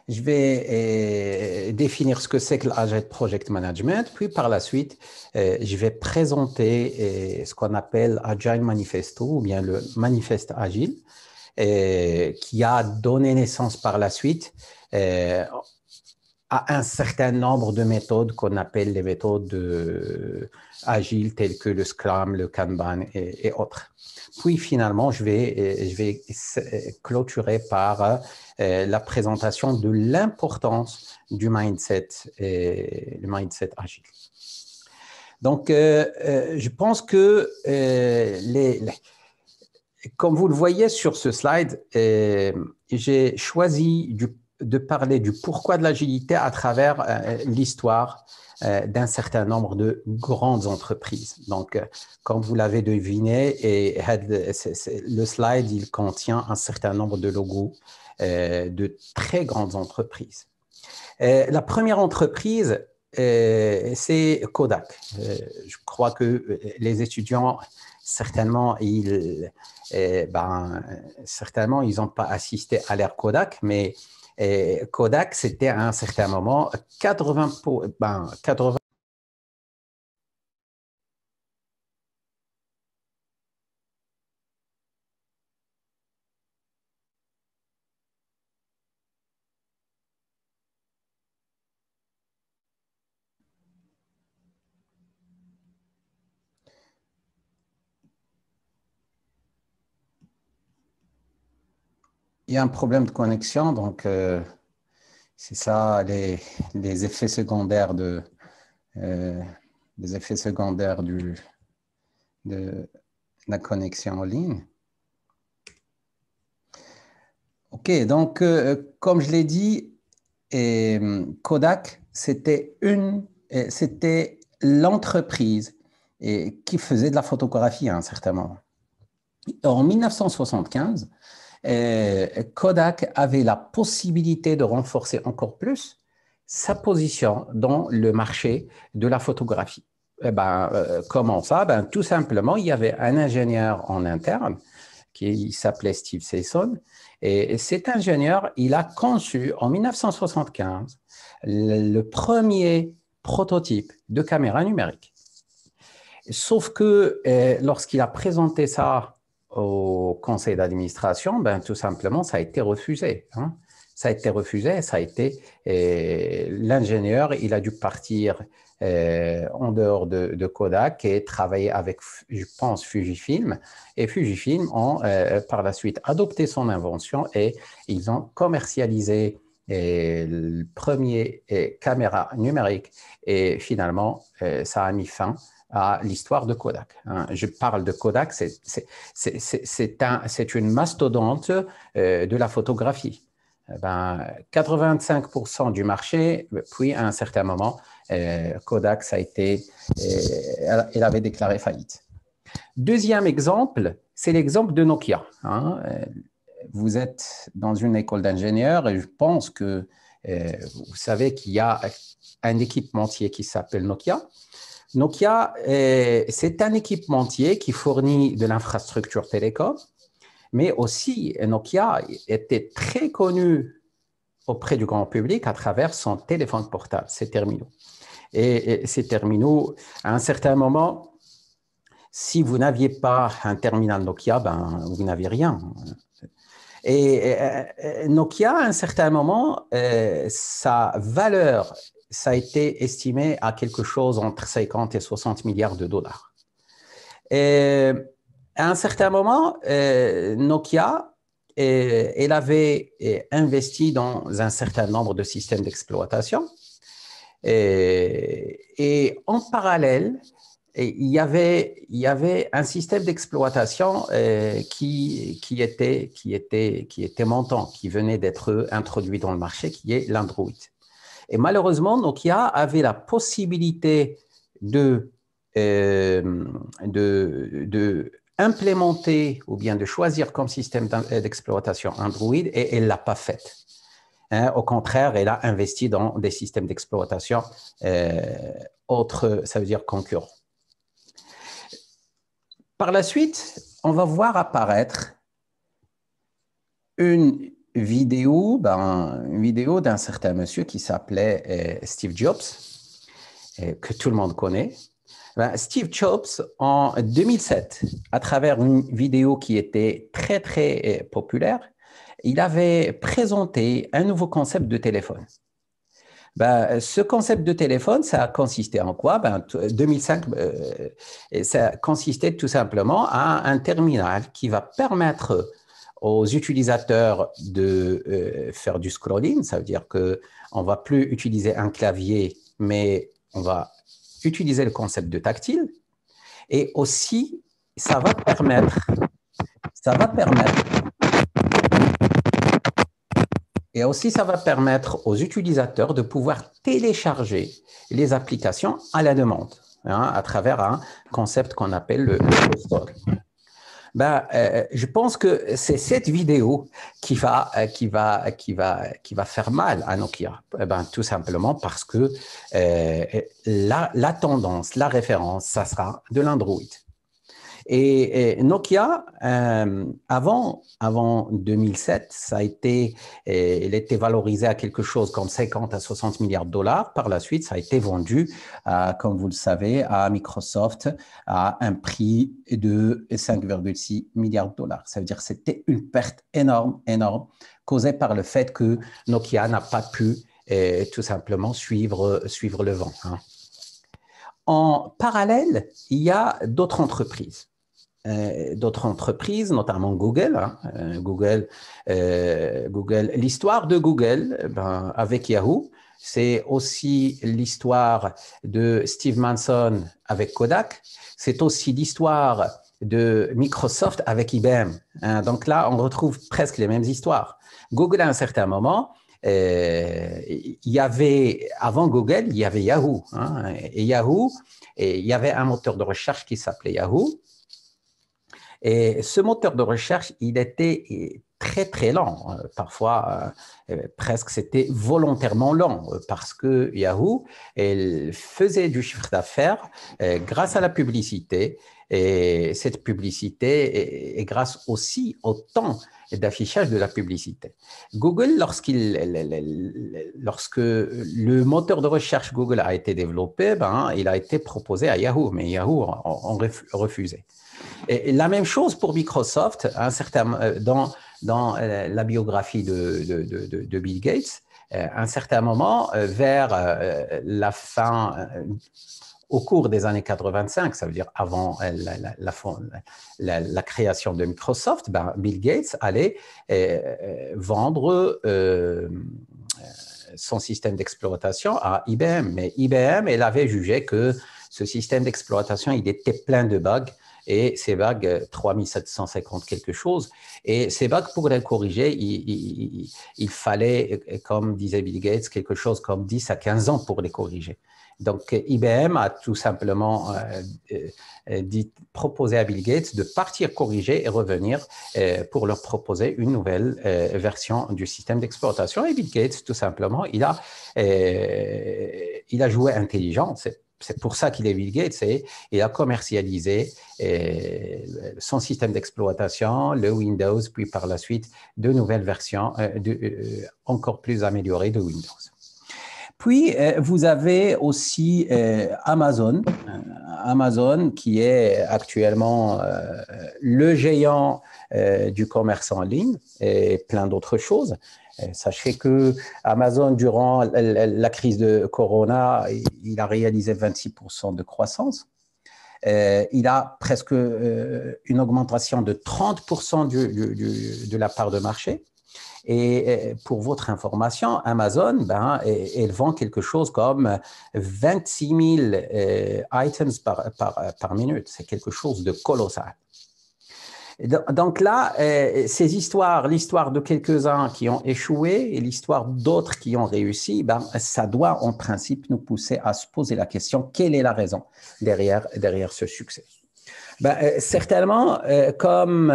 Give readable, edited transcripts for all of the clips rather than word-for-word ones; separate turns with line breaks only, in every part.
Je vais définir ce que c'est que l'Agile Project Management, puis par la suite, je vais présenter ce qu'on appelle Agile Manifesto ou bien le manifeste Agile, qui a donné naissance par la suite à un certain nombre de méthodes qu'on appelle les méthodes agiles telles que le Scrum, le Kanban et autres. Puis finalement, je vais clôturer par la présentation de l'importance du mindset, le mindset agile. Donc, je pense que comme vous le voyez sur ce slide, j'ai choisi de parler du pourquoi de l'agilité à travers l'histoire d'un certain nombre de grandes entreprises. Donc, comme vous l'avez deviné, le slide, il contient un certain nombre de logos de très grandes entreprises. La première entreprise, c'est Kodak. Je crois que les étudiants, certainement, certainement, ils n'ont pas assisté à l'ère Kodak, mais Kodak, c'était à un certain moment 80. Il y a un problème de connexion, donc c'est ça les effets secondaires les effets secondaires de la connexion en ligne. OK, donc comme je l'ai dit, Kodak, c'était l'entreprise qui faisait de la photographie à un certain moment. En 1975, Kodak avait la possibilité de renforcer encore plus sa position dans le marché de la photographie. Comment ça? Tout simplement, il y avait un ingénieur en interne qui s'appelait Steve Sasson. Et cet ingénieur, il a conçu en 1975 le premier prototype de caméra numérique. Sauf que lorsqu'il a présenté ça au conseil d'administration, tout simplement, ça a été refusé. Hein. Ça a été refusé, l'ingénieur, il a dû partir en dehors de Kodak et travailler avec, je pense, Fujifilm. Et Fujifilm ont par la suite adopté son invention et ils ont commercialisé le premier caméra numérique. Et finalement, ça a mis fin à l'histoire de Kodak. Je parle de Kodak, c'est une mastodonte de la photographie. 85% du marché, puis à un certain moment, Kodak, elle avait déclaré faillite. Deuxième exemple, c'est l'exemple de Nokia. Vous êtes dans une école d'ingénieurs et je pense que vous savez qu'il y a un équipementier qui s'appelle Nokia. Nokia, c'est un équipementier qui fournit de l'infrastructure télécom, mais aussi Nokia était très connu auprès du grand public à travers son téléphone portable, ses terminaux. Et ces terminaux, à un certain moment, si vous n'aviez pas un terminal Nokia, vous n'aviez rien. Et Nokia, à un certain moment, sa valeur, ça a été estimé à quelque chose entre 50 et 60 milliards de dollars. Et à un certain moment, Nokia, elle avait investi dans un certain nombre de systèmes d'exploitation. Et en parallèle, il y avait un système d'exploitation qui était montant, qui venait d'être introduit dans le marché, qui est l'Android. Et malheureusement, Nokia avait la possibilité implémenter ou bien de choisir comme système d'exploitation Android et elle ne l'a pas fait. Au contraire, elle a investi dans des systèmes d'exploitation autres, ça veut dire concurrents. Par la suite, on va voir apparaître une vidéo, une vidéo d'un certain monsieur qui s'appelait Steve Jobs, que tout le monde connaît. Steve Jobs, en 2007, à travers une vidéo qui était très, très populaire, il avait présenté un nouveau concept de téléphone. Ce concept de téléphone, ça consistait en quoi? 2005, ça consistait tout simplement à un terminal qui va permettre aux utilisateurs de faire du scrolling. Ça veut dire qu'on ne va plus utiliser un clavier, mais on va utiliser le concept de tactile. Et aussi, ça va permettre Et aussi, ça va permettre aux utilisateurs de pouvoir télécharger les applications à la demande, à travers un concept qu'on appelle le store. Je pense que c'est cette vidéo qui va faire mal à Nokia. Tout simplement parce que la tendance, la référence, ça sera de l'Android. Et Nokia, avant 2007, il était valorisé à quelque chose comme 50 à 60 milliards de dollars. Par la suite, ça a été vendu, comme vous le savez, à Microsoft à un prix de 5,6 milliards de dollars. Ça veut dire que c'était une perte énorme, causée par le fait que Nokia n'a pas pu tout simplement suivre le vent. En parallèle, il y a d'autres entreprises. Notamment Google. Google, l'histoire de Google avec Yahoo, c'est aussi l'histoire de Steve Manson avec Kodak, c'est aussi l'histoire de Microsoft avec IBM. Donc là, on retrouve presque les mêmes histoires. Google, à un certain moment, il y avait, avant Google, il y avait Yahoo. Et Yahoo, il y avait un moteur de recherche qui s'appelait Yahoo. Et ce moteur de recherche, il était très, très lent. Parfois, presque, c'était volontairement lent parce que Yahoo, elle faisait du chiffre d'affaires grâce à la publicité. Et cette publicité est grâce aussi au temps d'affichage de la publicité. Google, lorsque le moteur de recherche Google a été développé, il a été proposé à Yahoo, mais Yahoo en refusait. Et la même chose pour Microsoft, dans la biographie de Bill Gates, à un certain moment, vers la fin, au cours des années 85, ça veut dire avant la création de Microsoft, Bill Gates allait vendre son système d'exploitation à IBM. Mais IBM, elle avait jugé que ce système d'exploitation, il était plein de bugs. Et ces bugs, 3750 quelque chose. Et ces bugs, pour les corriger, il fallait, comme disait Bill Gates, quelque chose comme 10 à 15 ans pour les corriger. Donc, IBM a tout simplement proposé à Bill Gates de partir corriger et revenir pour leur proposer une nouvelle version du système d'exploitation. Et Bill Gates, tout simplement, il a joué intelligent. C'est pour ça qu'il est Bill Gates et il a commercialisé son système d'exploitation, le Windows, puis par la suite de nouvelles versions encore plus améliorées de Windows. Puis, vous avez aussi Amazon. Amazon qui est actuellement le géant du commerce en ligne et plein d'autres choses. Sachez que Amazon, durant la crise de Corona, il a réalisé 26% de croissance. Il a presque une augmentation de 30% de la part de marché. Et pour votre information, Amazon, elle vend quelque chose comme 26 000 items par minute. C'est quelque chose de colossal. Donc là, ces histoires, l'histoire de quelques-uns qui ont échoué et l'histoire d'autres qui ont réussi, ça doit en principe nous pousser à se poser la question, quelle est la raison derrière ce succès? Certainement, comme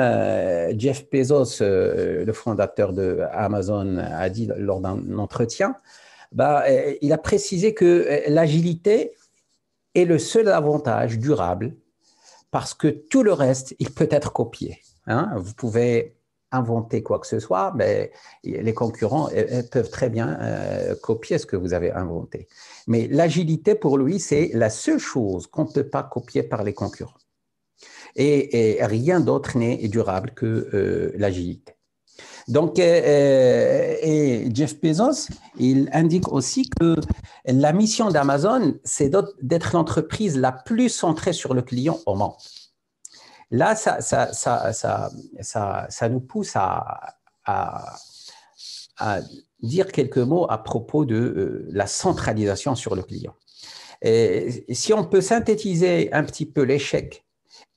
Jeff Bezos, le fondateur de Amazon, a dit lors d'un entretien, il a précisé que l'agilité est le seul avantage durable parce que tout le reste, il peut être copié. Vous pouvez inventer quoi que ce soit, mais les concurrents peuvent très bien copier ce que vous avez inventé. Mais l'agilité, pour lui, c'est la seule chose qu'on ne peut pas copier par les concurrents. Et rien d'autre n'est durable que l'agilité. Donc, et Jeff Bezos, il indique aussi que la mission d'Amazon, c'est d'être l'entreprise la plus centrée sur le client au monde. Là, ça nous pousse à dire quelques mots à propos de la centralisation sur le client. Et si on peut synthétiser un petit peu l'échec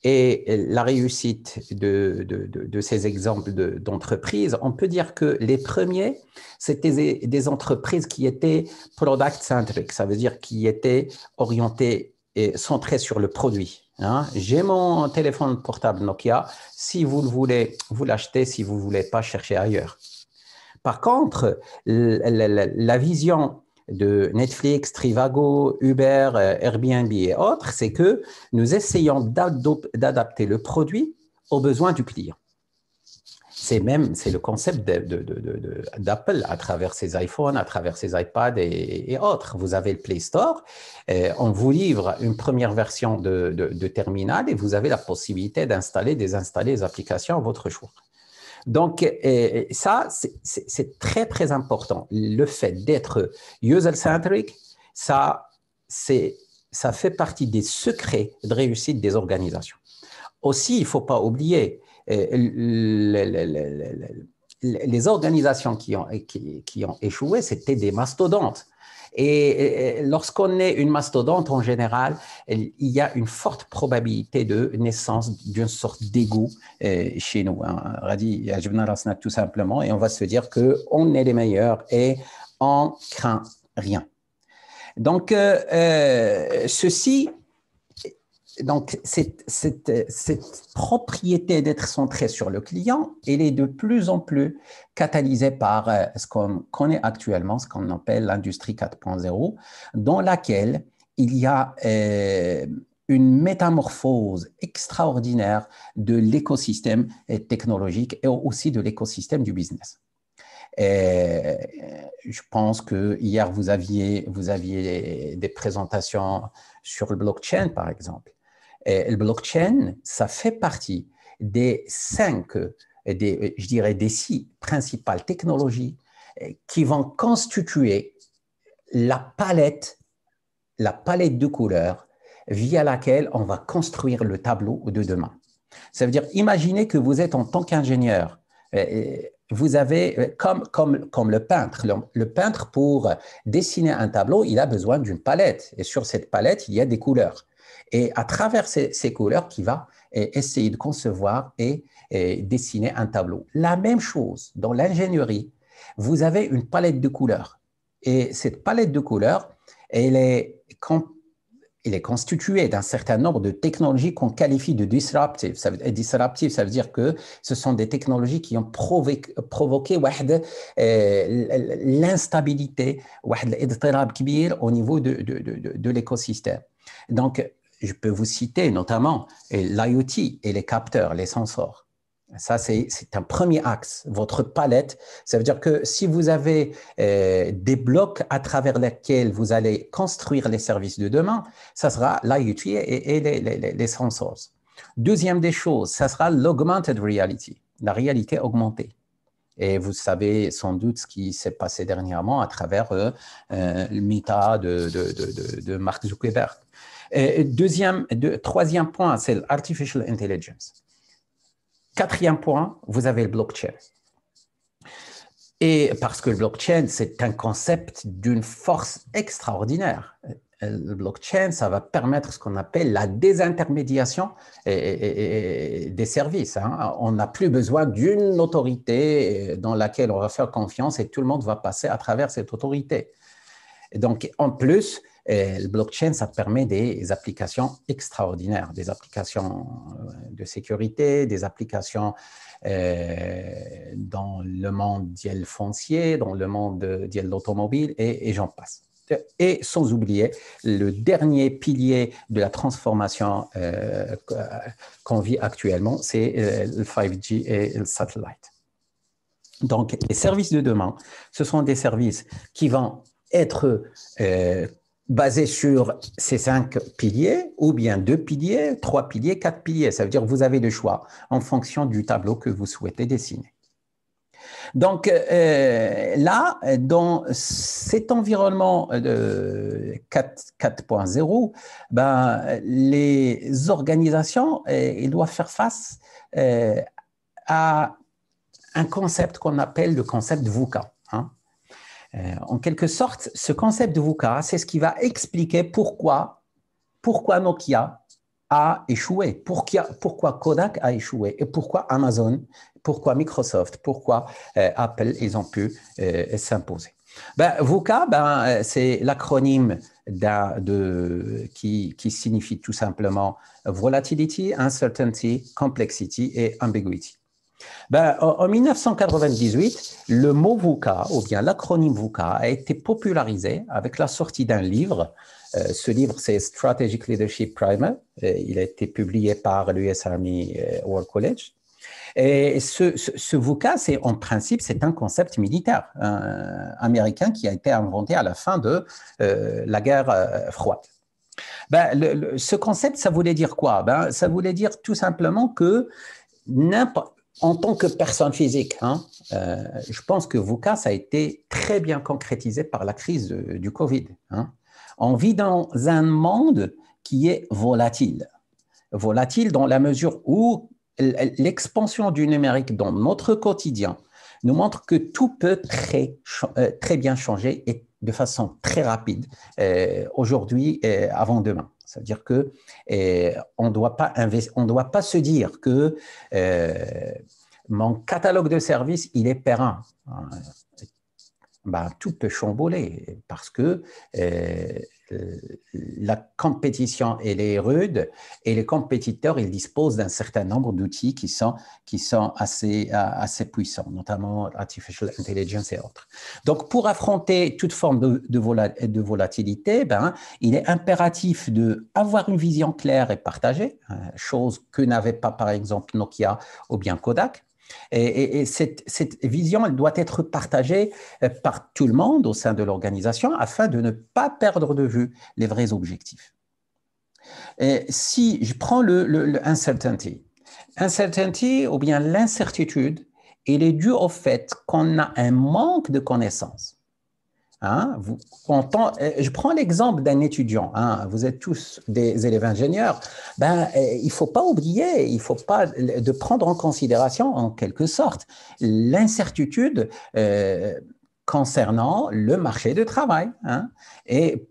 et la réussite de ces exemples d'entreprises, on peut dire que les premiers, c'était des entreprises qui étaient product-centric, ça veut dire qui étaient orientées et centrées sur le produit. Hein. J'ai mon téléphone portable Nokia, si vous le voulez, vous l'achetez, si vous ne voulez pas, chercher ailleurs. Par contre, la vision de Netflix, Trivago, Uber, Airbnb et autres, c'est que nous essayons d'adapter le produit aux besoins du client. C'est le concept d'Apple à travers ses iPhones, à travers ses iPads et autres. Vous avez le Play Store, on vous livre une première version de terminal et vous avez la possibilité d'installer, désinstaller les applications à votre choix. Donc, ça, c'est très, très important. Le fait d'être user-centric, ça fait partie des secrets de réussite des organisations. Aussi, il ne faut pas oublier les organisations qui ont échoué, c'était des mastodontes. Et lorsqu'on est une mastodonte, en général, il y a une forte probabilité de naissance d'une sorte d'ego chez nous. Radi, tout simplement, et on va se dire qu'on est les meilleurs et on craint rien. Donc, cette propriété d'être centré sur le client, elle est de plus en plus catalysée par ce qu'on connaît actuellement, ce qu'on appelle l'industrie 4.0, dans laquelle il y a une métamorphose extraordinaire de l'écosystème technologique et aussi de l'écosystème du business. Je pense que hier, vous aviez des présentations sur le blockchain, par exemple. Et le blockchain, ça fait partie des 6 principales technologies qui vont constituer la palette de couleurs via laquelle on va construire le tableau de demain. Ça veut dire, imaginez que vous êtes en tant qu'ingénieur, vous avez, comme le peintre. Le peintre, pour dessiner un tableau, il a besoin d'une palette. Et sur cette palette, il y a des couleurs. Et à travers ces couleurs, qui va essayer de concevoir et dessiner un tableau. La même chose, dans l'ingénierie, vous avez une palette de couleurs. Et cette palette de couleurs, elle est constituée d'un certain nombre de technologies qu'on qualifie de disruptives. Disruptive, ça veut dire que ce sont des technologies qui ont provoqué l'instabilité au niveau de l'écosystème. Donc, je peux vous citer notamment l'IoT et les capteurs, les sensors. Ça, c'est un premier axe. Votre palette, ça veut dire que si vous avez des blocs à travers lesquels vous allez construire les services de demain, ça sera l'IoT et les sensors. Deuxième des choses, ça sera l'augmented reality, la réalité augmentée. Et vous savez sans doute ce qui s'est passé dernièrement à travers le Meta de Mark Zuckerberg. Troisième point, c'est l'artificial intelligence. Quatrième point, vous avez le blockchain. Et parce que le blockchain, c'est un concept d'une force extraordinaire. Le blockchain, ça va permettre ce qu'on appelle la désintermédiation des services. Hein. On n'a plus besoin d'une autorité dans laquelle on va faire confiance et tout le monde va passer à travers cette autorité. Et donc, en plus, le blockchain, ça permet des applications extraordinaires, des applications de sécurité, des applications dans le monde foncier, dans le monde de l'automobile et j'en passe. Et sans oublier le dernier pilier de la transformation qu'on vit actuellement, c'est le 5G et le satellite. Donc, les services de demain, ce sont des services qui vont être basés sur ces 5 piliers, ou bien 2 piliers, 3 piliers, 4 piliers. Ça veut dire que vous avez le choix en fonction du tableau que vous souhaitez dessiner. Donc là, dans cet environnement de 4.0, ben, les organisations ils doivent faire face à un concept qu'on appelle le concept VUCA. Hein. En quelque sorte, ce concept de VUCA, c'est ce qui va expliquer pourquoi Nokia a échoué, pourquoi Kodak a échoué et pourquoi Amazon, pourquoi Microsoft, pourquoi Apple, ils ont pu s'imposer. Ben, VUCA, ben, c'est l'acronyme qui signifie tout simplement Volatility, Uncertainty, Complexity et Ambiguity. Ben, en 1998, le mot VUCA, ou bien l'acronyme VUCA, a été popularisé avec la sortie d'un livre. Ce livre, c'est Strategic Leadership Primer. Il a été publié par l'US Army War College. Et ce VUCA, en principe, c'est un concept militaire américain qui a été inventé à la fin de la guerre froide. Ben, ce concept, ça voulait dire quoi? Ben, ça voulait dire tout simplement que en tant que personne physique, je pense que VUCA, ça a été très bien concrétisé par la crise du Covid. Hein. On vit dans un monde qui est volatile. Volatile dans la mesure où l'expansion du numérique dans notre quotidien nous montre que tout peut très bien changer et de façon très rapide aujourd'hui et avant-demain. C'est-à-dire que on ne doit pas se dire que mon catalogue de services, il est périn. Ben, tout peut chambouler parce que la compétition, elle est rude et les compétiteurs, ils disposent d'un certain nombre d'outils qui sont assez puissants, notamment Artificial Intelligence et autres. Donc, pour affronter toute forme de volatilité, ben, il est impératif d'avoir une vision claire et partagée, chose que n'avait pas, par exemple, Nokia ou bien Kodak. Et cette vision, elle doit être partagée par tout le monde au sein de l'organisation afin de ne pas perdre de vue les vrais objectifs. Et si je prends le uncertainty ou bien l'incertitude, il est dû au fait qu'on a un manque de connaissances. Hein, je prends l'exemple d'un étudiant. Hein, vous êtes tous des élèves ingénieurs. Ben, il ne faut pas oublier, il ne faut pas de prendre en considération, en quelque sorte, l'incertitude concernant le marché du travail. Hein, et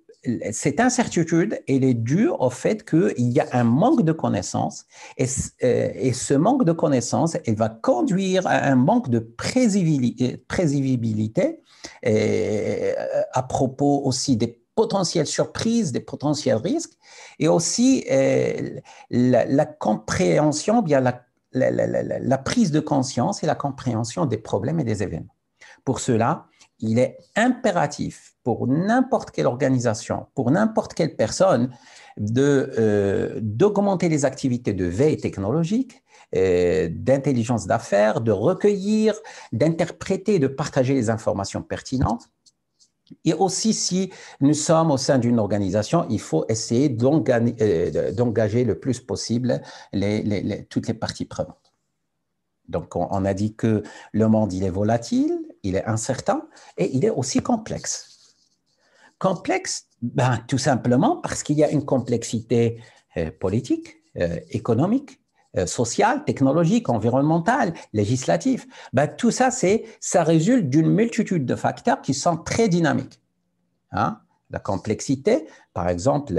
cette incertitude, elle est due au fait qu'il y a un manque de connaissances et ce manque de connaissances, elle va conduire à un manque de prévisibilité à propos aussi des potentielles surprises, des potentiels risques et aussi la compréhension, bien la prise de conscience et la compréhension des problèmes et des événements. Pour cela, il est impératif pour n'importe quelle organisation, pour n'importe quelle personne, d'augmenter les activités de veille technologique, d'intelligence d'affaires, de recueillir, d'interpréter, de partager les informations pertinentes. Et aussi, si nous sommes au sein d'une organisation, il faut essayer d'engager le plus possible toutes les parties prenantes. Donc, on a dit que le monde, il est volatile, il est incertain et il est aussi complexe. Complexe, ben, tout simplement parce qu'il y a une complexité politique, économique, sociale, technologique, environnementale, législative. Ben, tout ça, ça résulte d'une multitude de facteurs qui sont très dynamiques. Hein? La complexité, par exemple,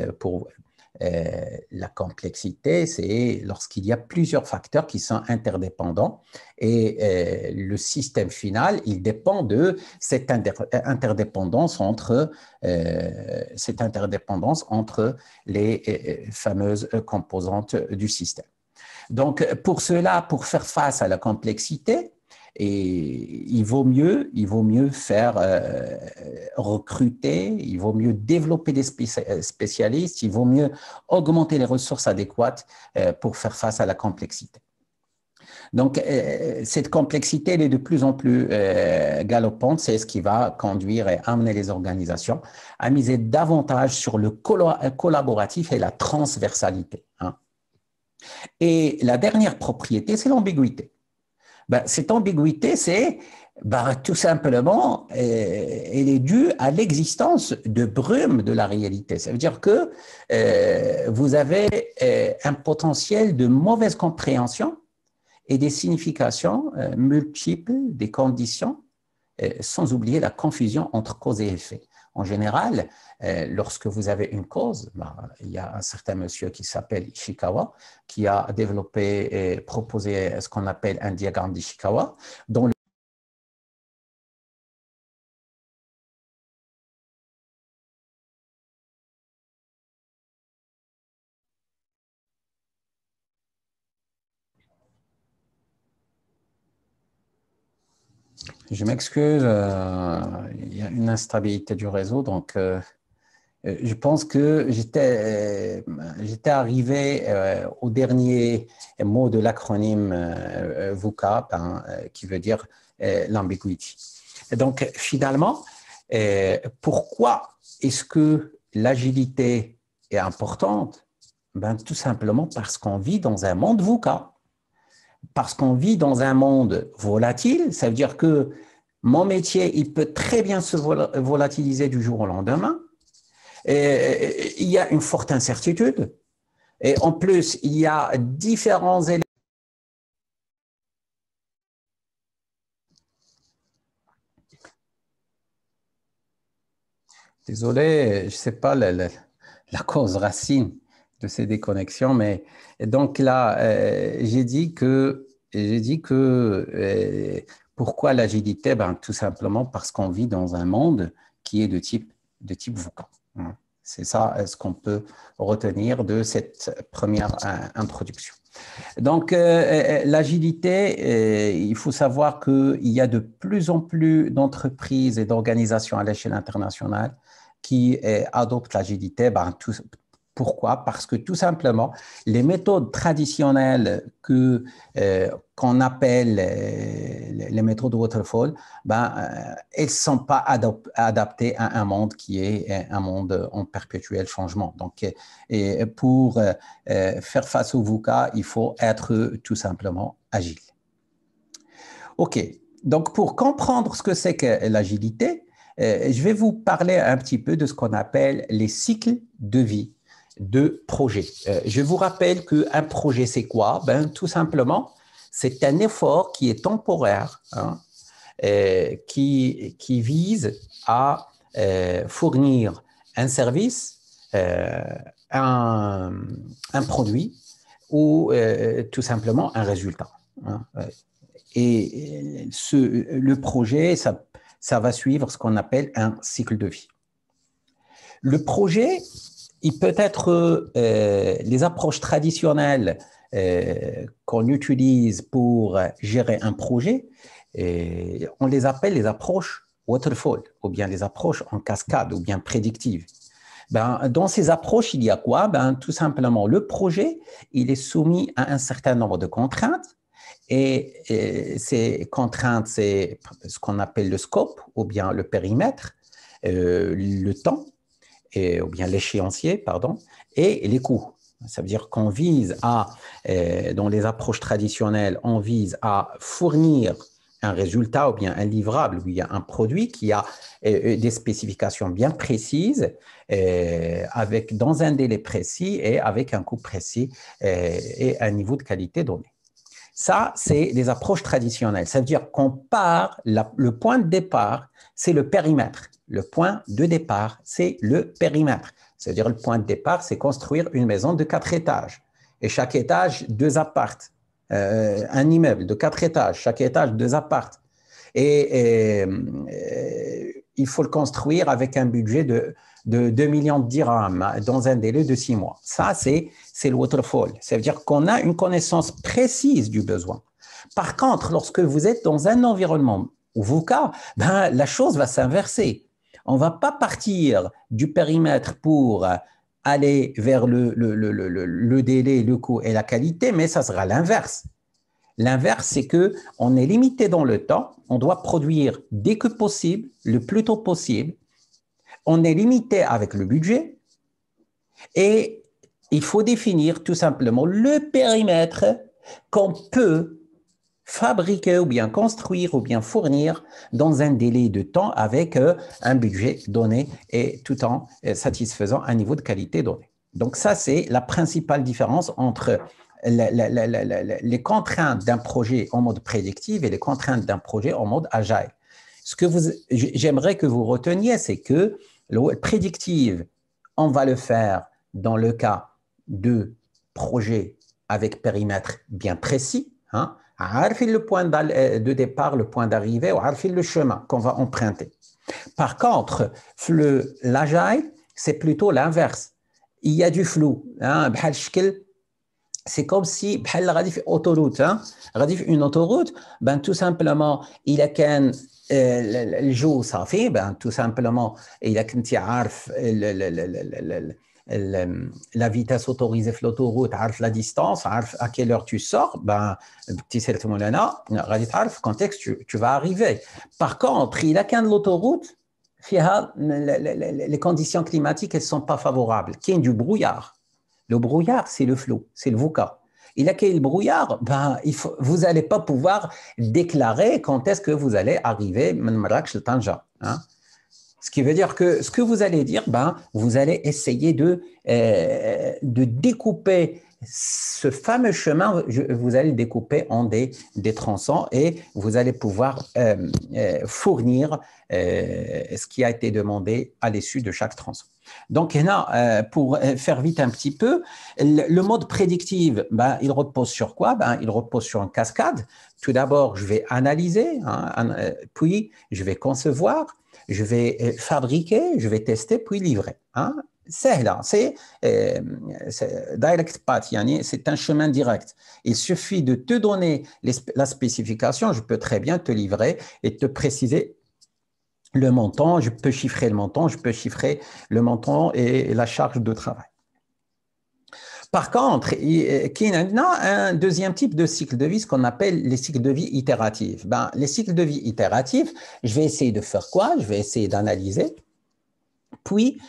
la complexité, c'est lorsqu'il y a plusieurs facteurs qui sont interdépendants et le système final, il dépend de cette interdépendance entre les fameuses composantes du système. Donc, pour cela, pour faire face à la complexité, et il vaut mieux faire recruter, il vaut mieux développer des spécialistes, il vaut mieux augmenter les ressources adéquates pour faire face à la complexité. Donc, cette complexité, elle est de plus en plus galopante. C'est ce qui va conduire et amener les organisations à miser davantage sur le collaboratif et la transversalité. Hein. Et la dernière propriété, c'est l'ambiguïté. Ben, cette ambiguïté, c'est tout simplement, elle est due à l'existence de brume de la réalité. Ça veut dire que vous avez un potentiel de mauvaise compréhension et des significations multiples des conditions, sans oublier la confusion entre cause et effet. En général, lorsque vous avez une cause, il y a un certain monsieur qui s'appelle Ishikawa, qui a développé et proposé ce qu'on appelle un diagramme d'Ishikawa, dont le Je m'excuse, il y a une instabilité du réseau, donc je pense que j'étais arrivé au dernier mot de l'acronyme VUCA, qui veut dire l'ambiguïté. Donc, finalement, pourquoi est-ce que l'agilité est importante? Tout simplement parce qu'on vit dans un monde VUCA. Parce qu'on vit dans un monde volatile, ça veut dire que mon métier, il peut très bien se volatiliser du jour au lendemain. Et il y a une forte incertitude. Et en plus, il y a différents éléments. Désolé, je ne sais pas la cause racine de ces déconnexions, mais donc là, j'ai dit que pourquoi l'agilité? Tout simplement parce qu'on vit dans un monde qui est de type VUCA. C'est ça ce qu'on peut retenir de cette première introduction. Donc, l'agilité, il faut savoir qu'il y a de plus en plus d'entreprises et d'organisations à l'échelle internationale qui adoptent l'agilité. Pourquoi? Parce que tout simplement, les méthodes traditionnelles qu'on appelle les méthodes waterfall, elles ne sont pas adaptées à un monde qui est un monde en perpétuel changement. Donc, et pour faire face au VUCA, il faut être tout simplement agile. OK. Donc, pour comprendre ce que c'est que l'agilité, je vais vous parler un petit peu de ce qu'on appelle les cycles de vie de projets. Je vous rappelle qu'un projet, c'est quoi? Tout simplement, c'est un effort qui est temporaire, hein, qui vise à fournir un service, un produit ou tout simplement un résultat. Hein. Et le projet, ça va suivre ce qu'on appelle un cycle de vie. Le projet, il peut être les approches traditionnelles qu'on utilise pour gérer un projet, on les appelle les approches waterfall, ou bien les approches en cascade, ou bien prédictives. Dans ces approches, il y a quoi? Tout simplement, le projet, il est soumis à un certain nombre de contraintes, et ces contraintes, c'est ce qu'on appelle le scope, ou bien le périmètre, le temps, ou bien l'échéancier, pardon, et les coûts. Ça veut dire qu'on vise à, dans les approches traditionnelles, on vise à fournir un résultat ou bien un livrable ou bien un produit qui a des spécifications bien précises, dans un délai précis et avec un coût précis et un niveau de qualité donné. Ça, c'est des approches traditionnelles. Ça veut dire qu'on part, le point de départ, c'est le périmètre. Le point de départ, c'est le périmètre. C'est-à-dire le point de départ, c'est construire une maison de 4 étages. Et chaque étage, 2 appartes. Un immeuble de 4 étages, chaque étage, 2 appartes. Et il faut le construire avec un budget de 2 millions de dirhams dans un délai de 6 mois. Ça, c'est le waterfall. Ça veut dire qu'on a une connaissance précise du besoin. Par contre, lorsque vous êtes dans un environnement VUCA, la chose va s'inverser. On ne va pas partir du périmètre pour aller vers le délai, le coût et la qualité, mais ça sera l'inverse. L'inverse, c'est qu'on est limité dans le temps, on doit produire dès que possible, le plus tôt possible. On est limité avec le budget et il faut définir tout simplement le périmètre qu'on peut fabriquer ou bien construire ou bien fournir dans un délai de temps avec un budget donné et tout en satisfaisant un niveau de qualité donné. Donc ça, c'est la principale différence entre les contraintes d'un projet en mode prédictif et les contraintes d'un projet en mode agile. Ce que j'aimerais que vous reteniez, c'est que le prédictif, on va le faire dans le cas de projets avec périmètre bien précis, hein, le point de départ, le point d'arrivée, ou le chemin qu'on va emprunter. Par contre, l'agile, c'est plutôt l'inverse. Il y a du flou. Hein, c'est comme si autoroute, hein, une autoroute, ben, tout simplement, il a qu'un الجو صافي ben, tout simplement إذا كنتي عارف la vitesse autorisée في l'autoroute, عارف la distance, عارف à quelle heure tu sors, ben بتسير مولانا غادي تعرف quand est-ce que tu vas arriver. Par contre, il a qu'un l'autoroute فيها les conditions climatiques elles sont pas favorables. Il y a du brouillard. Le brouillard, c'est le flou, c'est le VUCA. Il a quel brouillard, ben, vous n'allez pas pouvoir déclarer quand est-ce que vous allez arriver à Tanja. Hein? Ce qui veut dire que ce que vous allez dire, ben, vous allez essayer de découper ce fameux chemin, vous allez le découper en des tronçons et vous allez pouvoir fournir ce qui a été demandé à l'issue de chaque tronçon. Donc, là, pour faire vite un petit peu, le mode prédictif, ben, il repose sur quoi? Ben, il repose sur une cascade. Tout d'abord, je vais analyser, hein, puis je vais concevoir, je vais fabriquer, je vais tester, puis livrer. Hein. C'est là, c'est direct path, c'est un chemin direct. Il suffit de te donner la spécification, je peux très bien te livrer et te préciser le montant, je peux chiffrer le montant, je peux chiffrer le montant et la charge de travail. Par contre, il y a un deuxième type de cycle de vie, ce qu'on appelle les cycles de vie itératifs. Ben, les cycles de vie itératifs, je vais essayer de faire quoi? Je vais essayer d'analyser, puis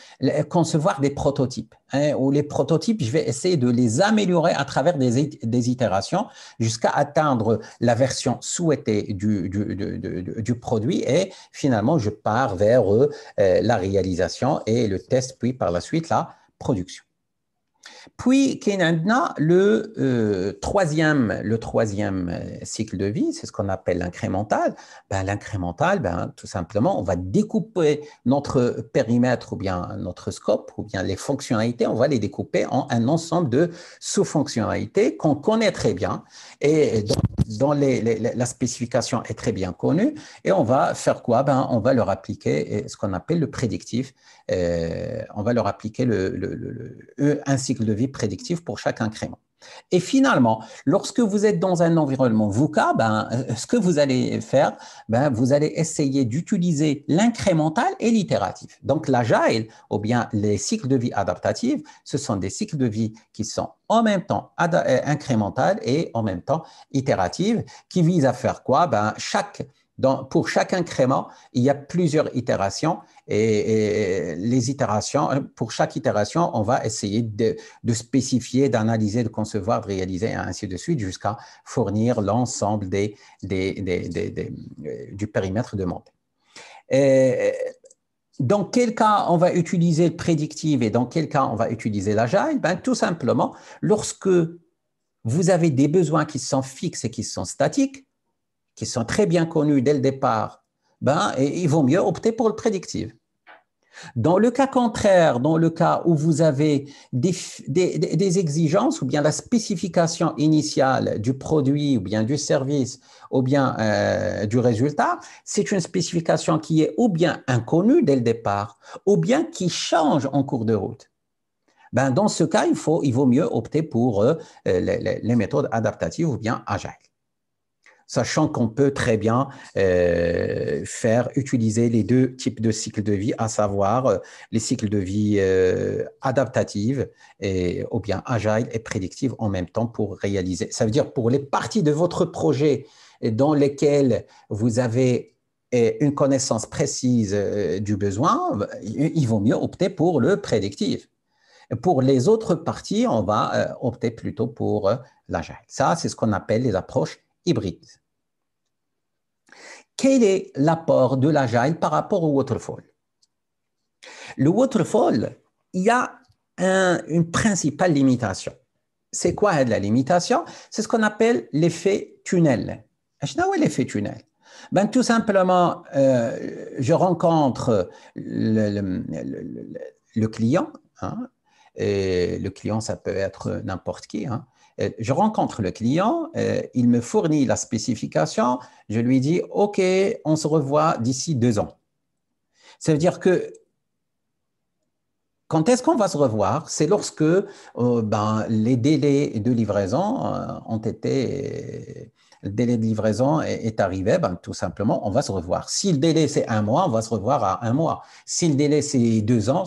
concevoir des prototypes. Hein, où les prototypes, je vais essayer de les améliorer à travers des itérations jusqu'à atteindre la version souhaitée du produit et finalement, je pars vers la réalisation et le test, puis par la suite, la production. Puis, le troisième cycle de vie, c'est ce qu'on appelle l'incrémental. Ben, l'incrémental, ben, tout simplement, on va découper notre périmètre ou bien notre scope ou bien les fonctionnalités, on va les découper en un ensemble de sous-fonctionnalités qu'on connaît très bien et dont la spécification est très bien connue. Et on va faire quoi? Ben, on va leur appliquer ce qu'on appelle le prédictif. On va leur appliquer un cycle de vie prédictif pour chaque incrément. Et finalement, lorsque vous êtes dans un environnement VUCA, ben, ce que vous allez faire, ben, vous allez essayer d'utiliser l'incrémental et l'itératif. Donc, l'agile ou bien les cycles de vie adaptatifs, ce sont des cycles de vie qui sont en même temps incrémentales et en même temps itératives, qui visent à faire quoi? Ben, pour chaque incrément, il y a plusieurs itérations et les itérations, pour chaque itération, on va essayer de spécifier, d'analyser, de concevoir, de réaliser, et ainsi de suite, jusqu'à fournir l'ensemble du périmètre demandé. Dans quel cas on va utiliser le prédictif et dans quel cas on va utiliser l'agile? Ben, tout simplement, lorsque vous avez des besoins qui sont fixes et qui sont statiques, qui sont très bien connus dès le départ, ben, il vaut mieux opter pour le prédictif. Dans le cas contraire, dans le cas où vous avez des exigences ou bien la spécification initiale du produit ou bien du service ou bien du résultat, c'est une spécification qui est ou bien inconnue dès le départ ou bien qui change en cours de route. Ben, dans ce cas, il vaut mieux opter pour les méthodes adaptatives ou bien agiles. sachant qu'on peut très bien utiliser les deux types de cycles de vie, à savoir les cycles de vie adaptatifs ou bien agiles et prédictifs en même temps pour réaliser. Ça veut dire pour les parties de votre projet dans lesquelles vous avez une connaissance précise du besoin, il vaut mieux opter pour le prédictif. Pour les autres parties, on va opter plutôt pour l'agile. Ça, c'est ce qu'on appelle les approches hybrides. Quel est l'apport de l'agile par rapport au waterfall? Le waterfall, il y a une principale limitation. C'est quoi la limitation? C'est ce qu'on appelle l'effet tunnel. Qu'est-ce que l'effet tunnel? Ben, tout simplement, je rencontre le client, hein, et le client, ça peut être n'importe qui, hein. Je rencontre le client, il me fournit la spécification, je lui dis « Ok, on se revoit d'ici 2 ans ». Ça veut dire que quand est-ce qu'on va se revoir? C'est lorsque les délais de livraison ont été… Le délai de livraison est arrivé, tout simplement, on va se revoir. Si le délai, c'est 1 mois, on va se revoir à 1 mois. Si le délai, c'est 2 ans,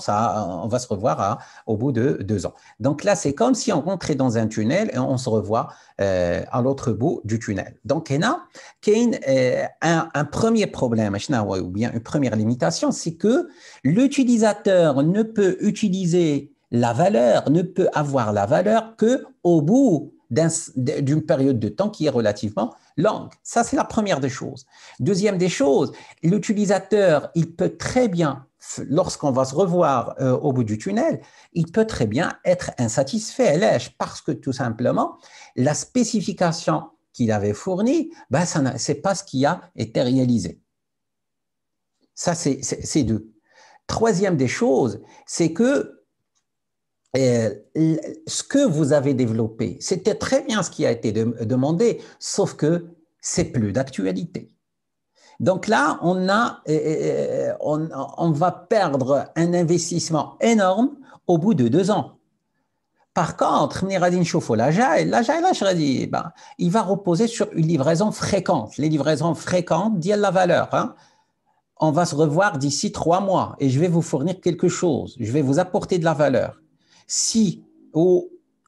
on va se revoir au bout de 2 ans. Donc là, c'est comme si on rentrait dans un tunnel et on se revoit à l'autre bout du tunnel. Donc, il y a un premier problème, ou bien une première limitation, c'est que l'utilisateur ne peut utiliser la valeur, ne peut avoir la valeur qu'au bout d'une période de temps qui est relativement longue. Ça, c'est la première des choses. Deuxième des choses, l'utilisateur, il peut très bien, lorsqu'on va se revoir au bout du tunnel, il peut très bien être insatisfait, parce que tout simplement, la spécification qu'il avait fournie, ce n'est pas ce qui a été réalisé. Ça, c'est deux. Troisième des choses, c'est que ce que vous avez développé, c'était très bien ce qui a été demandé, sauf que c'est plus d'actualité. Donc là, on va perdre un investissement énorme au bout de 2 ans. Par contre, l'agile, il va reposer sur une livraison fréquente. Les livraisons fréquentes disent la valeur. Hein. On va se revoir d'ici 3 mois et je vais vous fournir quelque chose. Je vais vous apporter de la valeur.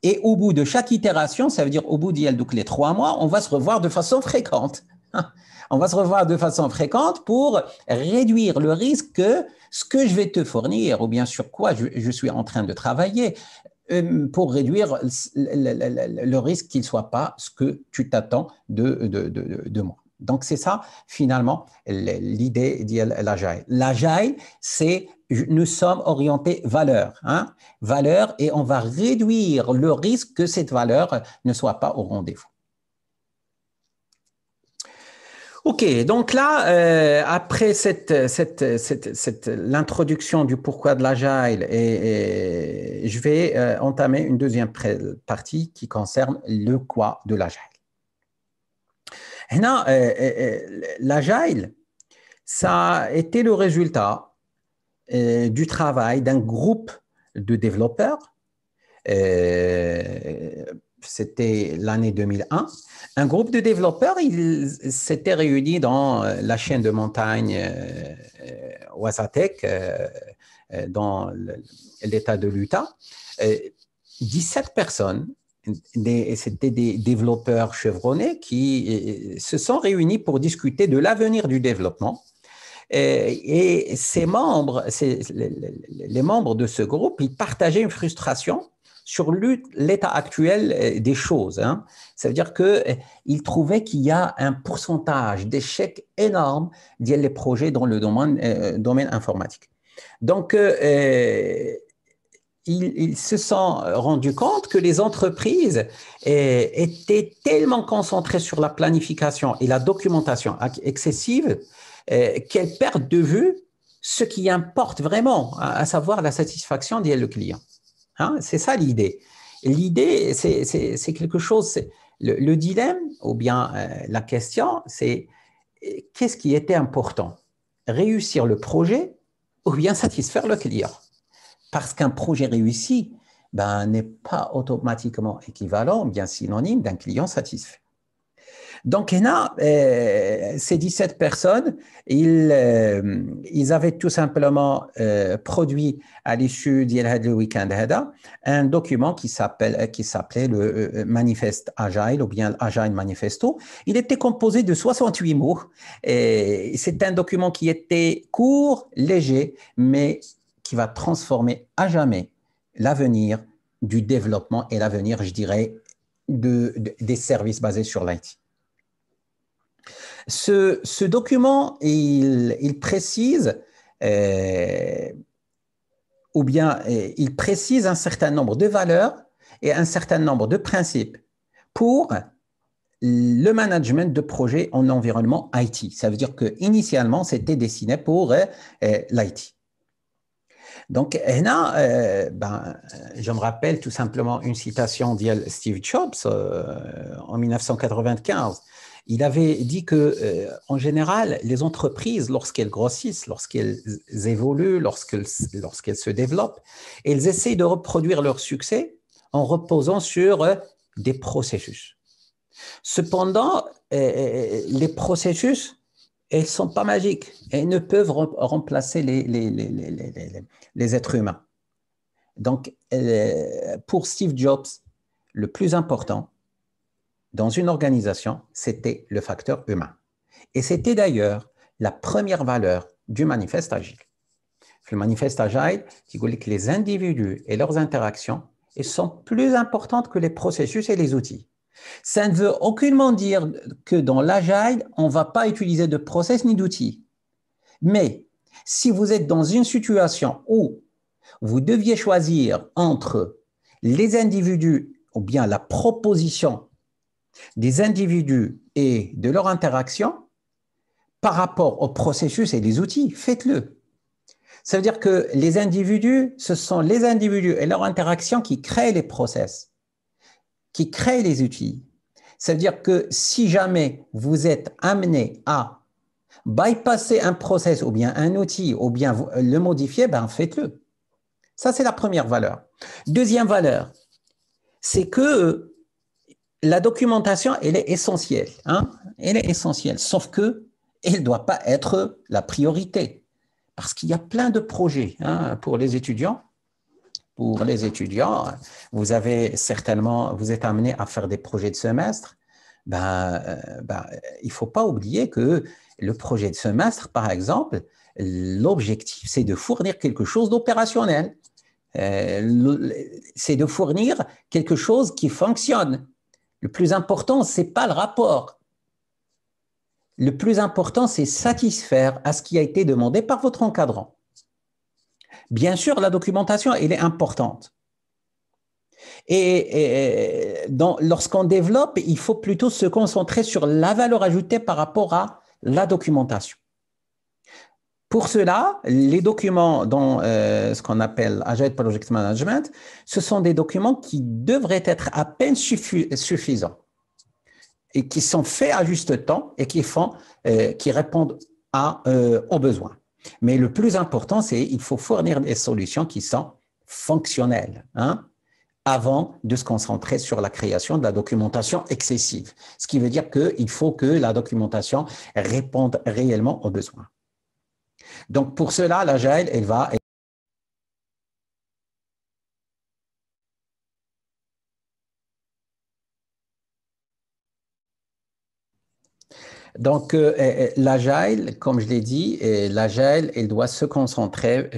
Et au bout de chaque itération, ça veut dire au bout donc les 3 mois, on va se revoir de façon fréquente. On va se revoir de façon fréquente pour réduire le risque que ce que je vais te fournir ou bien sur quoi je suis en train de travailler pour réduire le risque qu'il ne soit pas ce que tu t'attends de moi. Donc, c'est ça, finalement, l'idée de l'agile. L'agile, c'est nous sommes orientés valeur, hein, valeur, et on va réduire le risque que cette valeur ne soit pas au rendez-vous. OK, donc là, après l'introduction du pourquoi de l'agile, et je vais entamer une deuxième partie qui concerne le quoi de l'agile. L'agile, ça a été le résultat du travail d'un groupe de développeurs. C'était l'année 2001. Un groupe de développeurs, ils s'étaient réunis dans la chaîne de montagne Wasatec, dans l'État de l'Utah. 17 personnes, c'était des développeurs chevronnés qui se sont réunis pour discuter de l'avenir du développement. Et les membres de ce groupe, ils partageaient une frustration sur l'état actuel des choses. Hein. Ça veut dire qu'ils trouvaient qu'il y a un pourcentage d'échecs énorme dans les projets dans le domaine informatique. Donc, ils se sont rendus compte que les entreprises étaient tellement concentrées sur la planification et la documentation excessive qu'elles perdent de vue ce qui importe vraiment, à savoir la satisfaction du client. Hein, c'est ça l'idée. L'idée, c'est quelque chose, le dilemme, ou bien la question, c'est qu'est-ce qui était important? Réussir le projet ou bien satisfaire le client? Parce qu'un projet réussi n'est pas automatiquement équivalent, bien synonyme d'un client satisfait. Donc, هنا, ces 17 personnes, ils avaient tout simplement produit à l'issue du week-end un document qui s'appelait le Manifeste Agile ou bien l'Agile Manifesto. Il était composé de 68 mots. C'est un document qui était court, léger, mais qui va transformer à jamais l'avenir du développement et l'avenir, je dirais, des services basés sur l'IT. Ce document, il précise il précise un certain nombre de valeurs et un certain nombre de principes pour le management de projets en environnement IT. Ça veut dire qu'initialement, c'était destiné pour l'IT. Donc, je me rappelle tout simplement une citation de Steve Jobs en 1995. Il avait dit que, en général, les entreprises, lorsqu'elles grossissent, lorsqu'elles évoluent, lorsqu'elles se développent, elles essaient de reproduire leur succès en reposant sur des processus. Cependant, les processus, elles ne sont pas magiques et ne peuvent remplacer les êtres humains. Donc, pour Steve Jobs, le plus important dans une organisation, c'était le facteur humain. Et c'était d'ailleurs la première valeur du manifeste Agile. Le manifeste Agile, qui dit que les individus et leurs interactions sont plus importantes que les processus et les outils. Ça ne veut aucunement dire que dans l'Agile, on ne va pas utiliser de process ni d'outils. Mais si vous êtes dans une situation où vous deviez choisir entre les individus ou bien la proposition des individus et de leur interaction par rapport au processus et les outils, faites-le. Ça veut dire que les individus, ce sont les individus et leur interaction qui créent les process, qui créent les outils. Ça veut dire que si jamais vous êtes amené à bypasser un process ou bien un outil ou bien le modifier, ben faites-le. Ça, c'est la première valeur. Deuxième valeur, c'est que la documentation, elle est essentielle. Hein? Elle est essentielle, sauf qu'elle ne doit pas être la priorité. Parce qu'il y a plein de projets pour les étudiants. Pour les étudiants, vous êtes amené à faire des projets de semestre. Il ne faut pas oublier que le projet de semestre, par exemple, l'objectif, c'est de fournir quelque chose d'opérationnel. C'est de fournir quelque chose qui fonctionne. Le plus important, ce n'est pas le rapport. Le plus important, c'est satisfaire à ce qui a été demandé par votre encadrant. Bien sûr, la documentation, elle est importante. Lorsqu'on développe, il faut plutôt se concentrer sur la valeur ajoutée par rapport à la documentation. Pour cela, les documents dans ce qu'on appelle Agile Project Management, ce sont des documents qui devraient être à peine suffisants et qui sont faits à juste temps et qui répondent aux besoins. Mais le plus important, c'est qu'il faut fournir des solutions qui sont fonctionnelles avant de se concentrer sur la création de la documentation excessive. Ce qui veut dire qu'il faut que la documentation réponde réellement aux besoins. Donc, pour cela, l'Agile, elle va… Donc, l'Agile, comme je l'ai dit, l'Agile, elle doit se concentrer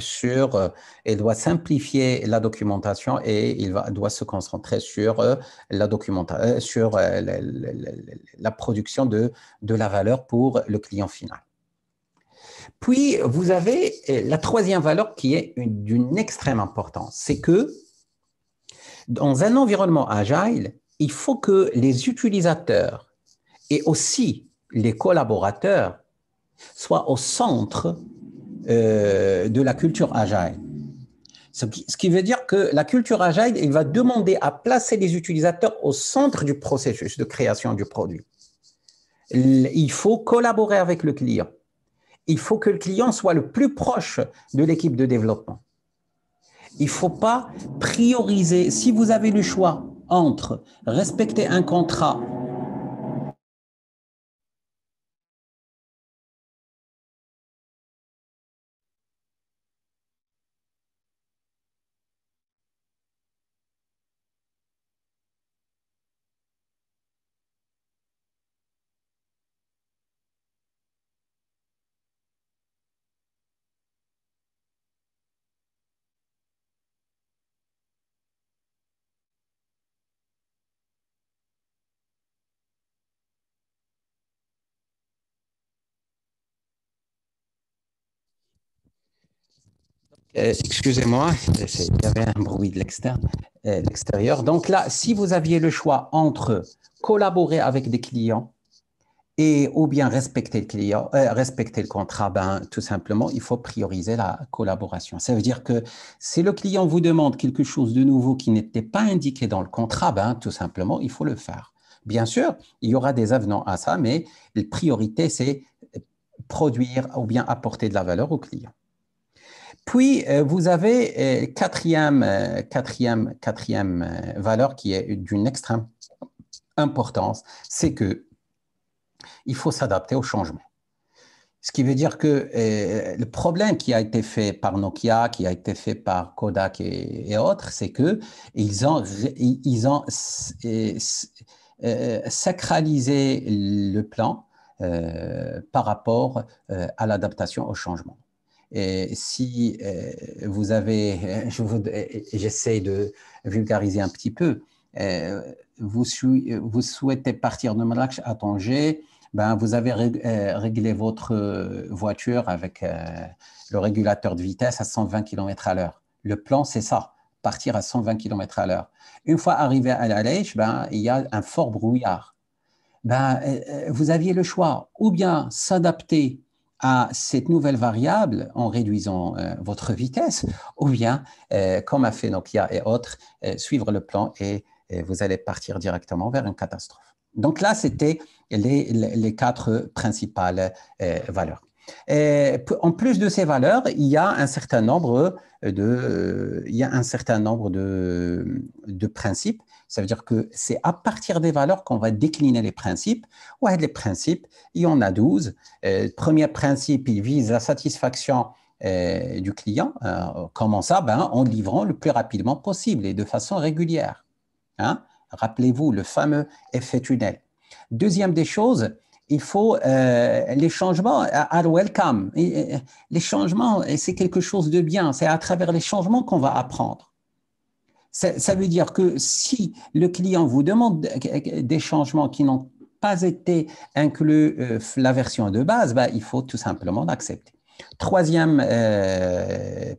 elle doit simplifier la documentation et doit se concentrer sur la production de la valeur pour le client final. Puis, vous avez la troisième valeur qui est d'une extrême importance. C'est que dans un environnement Agile, il faut que les utilisateurs et aussi les collaborateurs soient au centre de la culture Agile. Ce qui veut dire que la culture Agile, il va demander à placer les utilisateurs au centre du processus de création du produit. Il faut collaborer avec le client. Il faut que le client soit le plus proche de l'équipe de développement. Il ne faut pas prioriser. Si vous avez le choix entre respecter un contrat Excusez-moi, il y avait un bruit de l'extérieur. Donc là, si vous aviez le choix entre collaborer avec des clients et ou bien respecter le client, respecter le contrat, ben, tout simplement, il faut prioriser la collaboration. Ça veut dire que si le client vous demande quelque chose de nouveau qui n'était pas indiqué dans le contrat, ben, tout simplement, il faut le faire. Bien sûr, il y aura des avenants à ça, mais la priorité, c'est produire ou bien apporter de la valeur au client. Puis, vous avez quatrième valeur qui est d'une extrême importance, c'est que il faut s'adapter au changement. Ce qui veut dire que le problème qui a été fait par Nokia, qui a été fait par Kodak et autres, c'est que ils ont sacralisé le plan par rapport à l'adaptation au changement. Et si vous avez, j'essaie de vulgariser un petit peu, vous souhaitez partir de Marrakech à Tanger, ben, vous avez réglé votre voiture avec le régulateur de vitesse à 120 km à l'heure. Le plan, c'est ça, partir à 120 km à l'heure. Une fois arrivé à l'Alèche, ben, il y a un fort brouillard. Ben, vous aviez le choix, ou bien s'adapter à cette nouvelle variable en réduisant votre vitesse, ou bien, comme a fait Nokia et autres, suivre le plan et vous allez partir directement vers une catastrophe. Donc là, c'était les quatre principales valeurs. Et en plus de ces valeurs, il y a un certain nombre de principes. Ça veut dire que c'est à partir des valeurs qu'on va décliner les principes. Ouais, les principes, il y en a 12. Premier principe, il vise la satisfaction du client. Comment ça? Ben, en livrant le plus rapidement possible et de façon régulière. Hein? Rappelez-vous le fameux effet tunnel. Deuxième des choses, il faut les changements à welcome. Les changements, c'est quelque chose de bien. C'est à travers les changements qu'on va apprendre. Ça veut dire que si le client vous demande des changements qui n'ont pas été inclus la version de base, ben, il faut tout simplement l'accepter. Troisième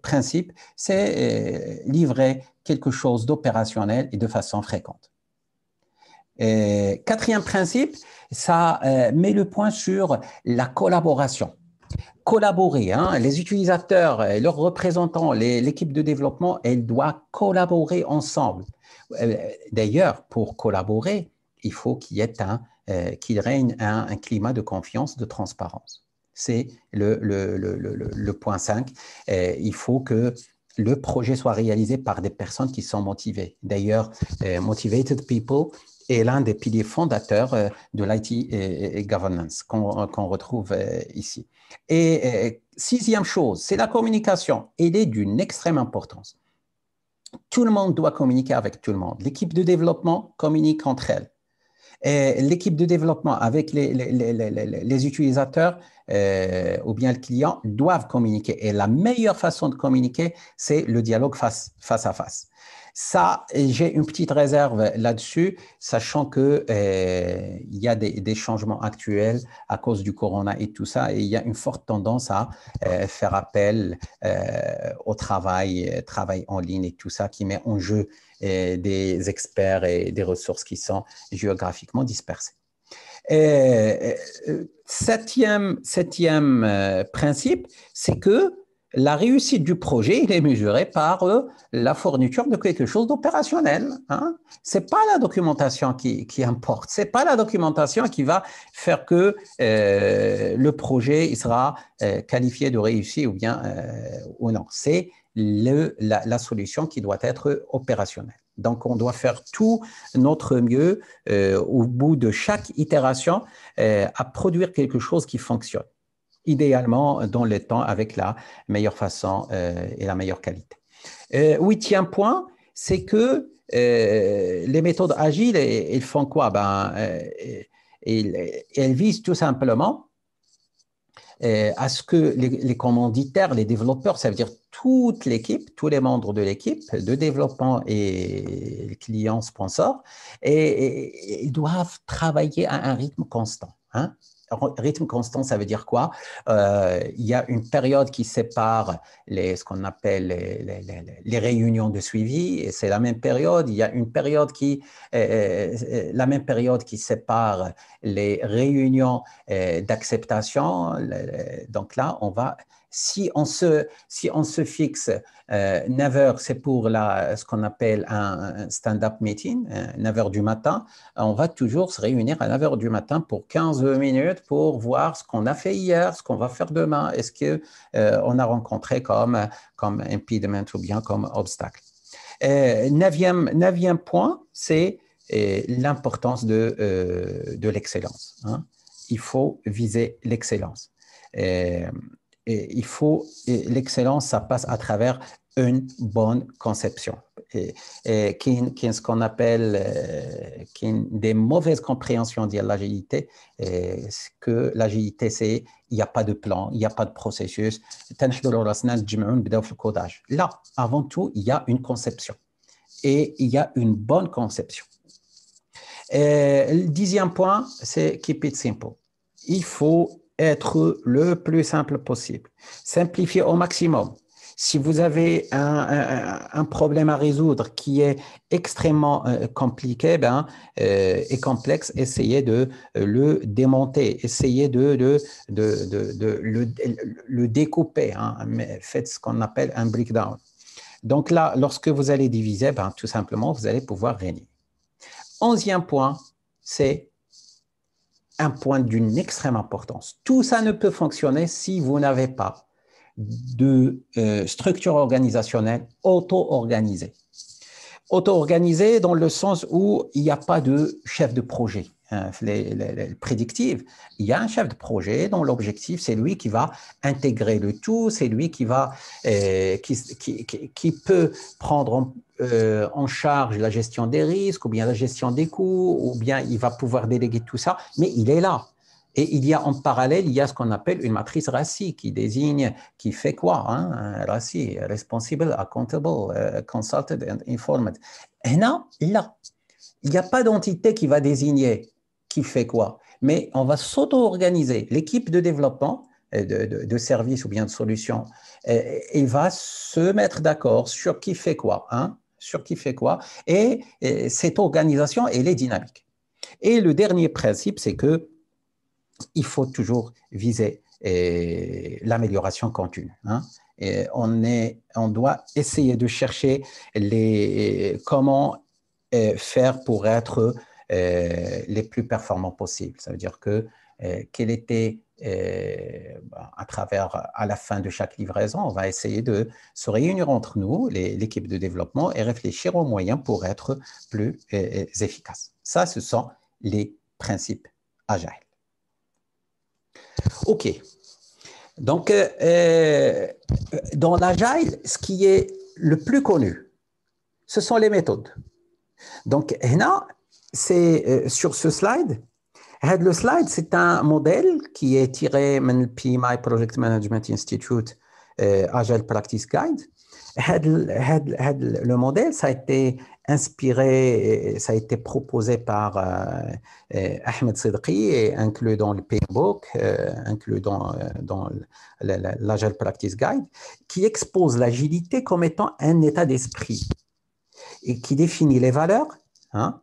principe, c'est livrer quelque chose d'opérationnel et de façon fréquente. Quatrième principe, ça met le point sur la collaboration. Collaborer, hein, les utilisateurs, leurs représentants, l'équipe de développement, elle doit collaborer ensemble. D'ailleurs, pour collaborer, il faut qu'il règne un climat de confiance, de transparence. C'est le point 5. Il faut que le projet soit réalisé par des personnes qui sont motivées. D'ailleurs, Motivated People est l'un des piliers fondateurs de l'IT et governance qu'on retrouve ici. Et sixième chose, c'est la communication. Elle est d'une extrême importance. Tout le monde doit communiquer avec tout le monde. L'équipe de développement communique entre elles. L'équipe de développement avec les utilisateurs ou bien le client doivent communiquer. Et la meilleure façon de communiquer, c'est le dialogue face à face. Ça, j'ai une petite réserve là-dessus, sachant que il y a des changements actuels à cause du corona et tout ça, et il y a une forte tendance à faire appel au travail en ligne et tout ça, qui met en jeu des experts et des ressources qui sont géographiquement dispersées. Septième principe, c'est que la réussite du projet, il est mesuré par la fourniture de quelque chose d'opérationnel. Hein? Ce n'est pas la documentation qui importe. Ce n'est pas la documentation qui va faire que le projet il sera qualifié de réussi ou bien ou non. C'est la solution qui doit être opérationnelle. Donc, on doit faire tout notre mieux au bout de chaque itération à produire quelque chose qui fonctionne. Idéalement dans le temps avec la meilleure façon et la meilleure qualité. Huitième point, c'est que les méthodes agiles, elles font quoi? Ben, elles visent tout simplement à ce que les commanditaires, les développeurs, ça veut dire toute l'équipe, tous les membres de l'équipe de développement et les clients sponsors, et ils doivent travailler à un rythme constant. Hein? Rythme constant, ça veut dire quoi? Il y a une période qui sépare ce qu'on appelle les réunions de suivi, et c'est la même période. Il y a une période la même période qui sépare les réunions d'acceptation. Donc là, si on se fixe 9 heures, c'est pour ce qu'on appelle un stand-up meeting, 9 heures du matin. On va toujours se réunir à 9 heures du matin pour 15 minutes pour voir ce qu'on a fait hier, ce qu'on va faire demain, est-ce qu'on a rencontré comme impediment ou bien comme obstacle. Neuvième point, c'est l'importance de l'excellence. Hein. Il faut viser l'excellence. L'excellence, ça passe à travers une bonne conception. Ce qu'on appelle des mauvaises compréhensions de l'agilité, que l'agilité, c'est il n'y a pas de plan, il n'y a pas de processus. Là, avant tout, il y a une conception. Et il y a une bonne conception. Le 10e point, c'est keep it simple. Il faut être le plus simple possible. Simplifier au maximum. Si vous avez un problème à résoudre qui est extrêmement compliqué et complexe, essayez de le démonter, essayez de le découper. Hein. Faites ce qu'on appelle un breakdown. Donc là, lorsque vous allez diviser, tout simplement, vous allez pouvoir régner. 11e point, c'est un point d'une extrême importance. Tout ça ne peut fonctionner si vous n'avez pas de structure organisationnelle auto-organisée. Auto-organisée dans le sens où il n'y a pas de chef de projet. Les prédictives, il y a un chef de projet dont l'objectif, c'est lui qui va intégrer le tout, c'est lui qui peut prendre en charge la gestion des risques ou bien la gestion des coûts, ou bien il va pouvoir déléguer tout ça, mais il est là. Et il y a en parallèle, il y a ce qu'on appelle une matrice RACI qui désigne, qui fait quoi, hein? RACI, Responsible, Accountable, Consulted and Informed. Et là, il n'y a pas d'entité qui va désigner qui fait quoi, mais on va s'auto-organiser. L'équipe de développement de services ou bien de solutions, il va se mettre d'accord sur qui fait quoi, hein? Sur qui fait quoi, et cette organisation, elle est dynamique. Et le dernier principe, c'est que il faut toujours viser l'amélioration continue. Hein. Et on doit essayer de chercher comment faire pour être les plus performants possibles. Ça veut dire que quel était, à la fin de chaque livraison, on va essayer de se réunir entre nous, l'équipe de développement, et réfléchir aux moyens pour être plus efficaces. Ça, ce sont les principes agiles. OK. Donc, dans l'agile, ce qui est le plus connu, ce sont les méthodes. Donc, là, c'est sur ce slide. Le slide, c'est un modèle qui est tiré du PMI Project Management Institute Agile Practice Guide. Le modèle, ça a été inspiré, ça a été proposé par Ahmed Sidqi et inclus dans le PMBOK, inclus dans l'Agile Practice Guide, qui expose l'agilité comme étant un état d'esprit et qui définit les valeurs, hein,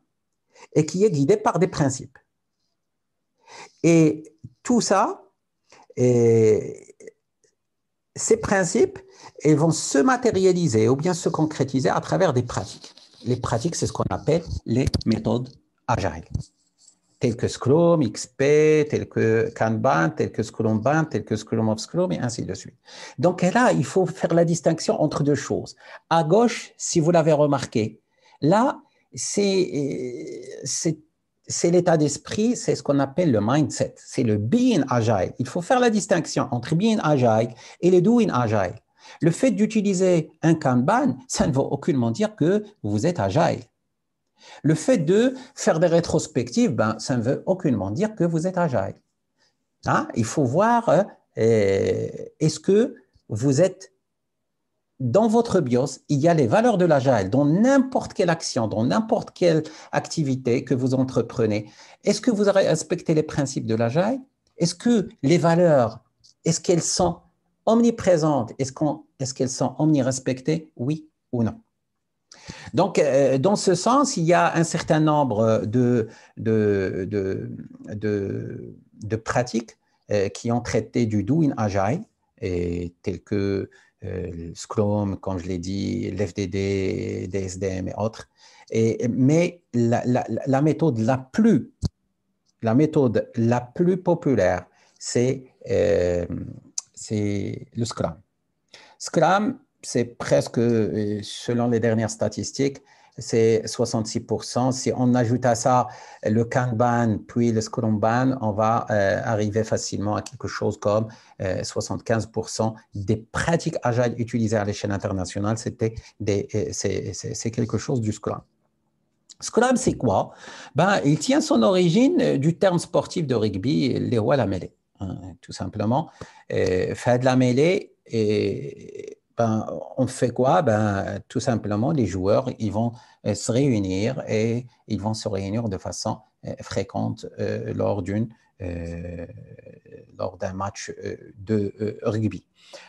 et qui est guidé par des principes. Et tout ça, ces principes, ils vont se matérialiser ou bien se concrétiser à travers des pratiques. Les pratiques, c'est ce qu'on appelle les méthodes agiles, telles que Scrum, XP, telles que Kanban, telles que Scrumban, telles que Scrum of Scrum, et ainsi de suite. Donc là, il faut faire la distinction entre deux choses. À gauche, si vous l'avez remarqué, là, c'est l'état d'esprit, c'est ce qu'on appelle le mindset, c'est le being agile. Il faut faire la distinction entre being agile et le doing agile. Le fait d'utiliser un Kanban, ça ne veut aucunement dire que vous êtes agile. Le fait de faire des rétrospectives, ça ne veut aucunement dire que vous êtes agile. Hein? Il faut voir, est-ce que vous êtes dans votre BIOS, il y a les valeurs de l'agile, dans n'importe quelle action, dans n'importe quelle activité que vous entreprenez. Est-ce que vous avez respecté les principes de l'agile? Est-ce que les valeurs, est-ce qu'elles sont omniprésentes? Est-ce qu'elles sont omnirespectées? Oui ou non? Donc, dans ce sens, il y a un certain nombre de, de, de pratiques qui ont traité du Do in Agile, telles que Scrum, comme je l'ai dit, l'FDD, DSDM et autres. Mais la méthode la méthode la plus populaire, c'est le Scrum. Scrum, c'est presque, selon les dernières statistiques, c'est 66%. Si on ajoute à ça le Kanban puis le Scrumban, on va arriver facilement à quelque chose comme 75% des pratiques agiles utilisées à l'échelle internationale, c'est quelque chose du Scrum. Scrum, c'est quoi? Il tient son origine du terme sportif de rugby, les rois à la mêlée, hein, tout simplement. Faire de la mêlée, on fait quoi? Tout simplement, les joueurs, ils vont se réunir et ils vont se réunir de façon fréquente lors d'un match de rugby.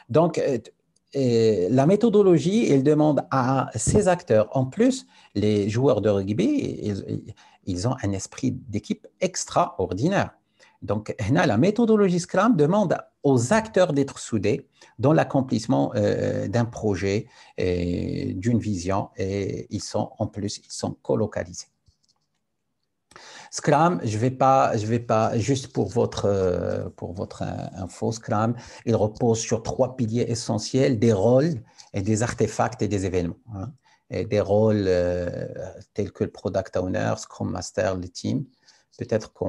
Donc, la méthodologie, elle demande à ces acteurs, en plus, les joueurs de rugby, ils ont un esprit d'équipe extraordinaire. Donc, la méthodologie Scrum demande aux acteurs d'être soudés dans l'accomplissement d'un projet, d'une vision, et en plus, ils sont colocalisés. Scrum, je vais pas, juste pour votre info, Scrum, il repose sur 3 piliers essentiels, des rôles et des artefacts et des événements, hein. Et des rôles tels que le Product Owner, Scrum Master, le team. Peut-être que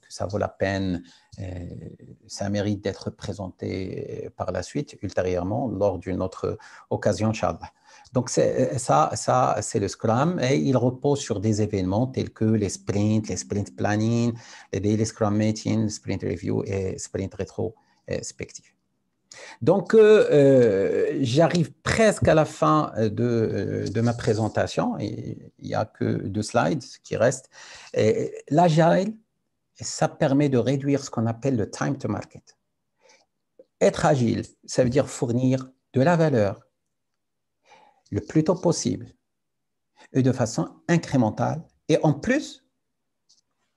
ça vaut la peine, ça mérite d'être présenté par la suite, ultérieurement, lors d'une autre occasion, Inch'Allah. Donc, ça, c'est le Scrum et il repose sur des événements tels que les sprint planning, les daily Scrum meetings, sprint review et sprint rétrospective. Donc, j'arrive presque à la fin de ma présentation. Il n'y a que 2 slides qui restent. L'agile, ça permet de réduire ce qu'on appelle le time to market. Être agile, ça veut dire fournir de la valeur le plus tôt possible et de façon incrémentale. Et en plus,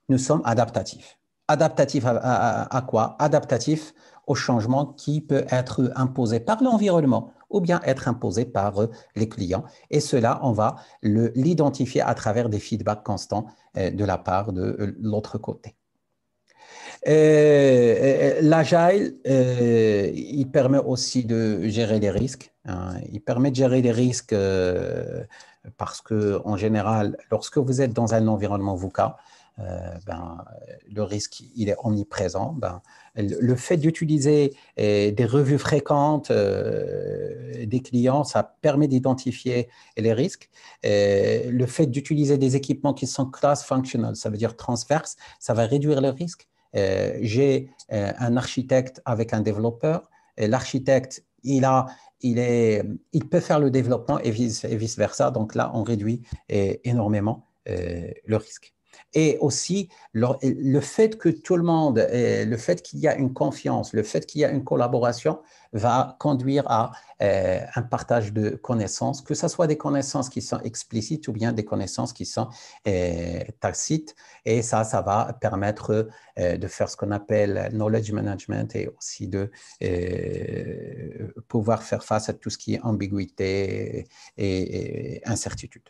nous sommes adaptatifs. Adaptatifs à quoi? Adaptatifs au changement qui peut être imposé par l'environnement ou bien être imposé par les clients. Et cela, on va l'identifier à travers des feedbacks constants de la part de l'autre côté. L'agile, il permet aussi de gérer les risques, hein. Il permet de gérer les risques parce qu'en général, lorsque vous êtes dans un environnement VUCA, le risque, il est omniprésent. Le fait d'utiliser des revues fréquentes des clients, ça permet d'identifier les risques. Le fait d'utiliser des équipements qui sont cross-functional, ça veut dire transverses, ça va réduire le risque. J'ai un architecte avec un développeur. L'architecte, il peut faire le développement et vice-versa. Donc là, on réduit énormément le risque. Et aussi, le fait que tout le monde, le fait qu'il y a une confiance, le fait qu'il y a une collaboration va conduire à un partage de connaissances, que ce soit des connaissances qui sont explicites ou bien des connaissances qui sont tacites. Et ça va permettre de faire ce qu'on appelle knowledge management et aussi de pouvoir faire face à tout ce qui est ambiguïté et incertitude.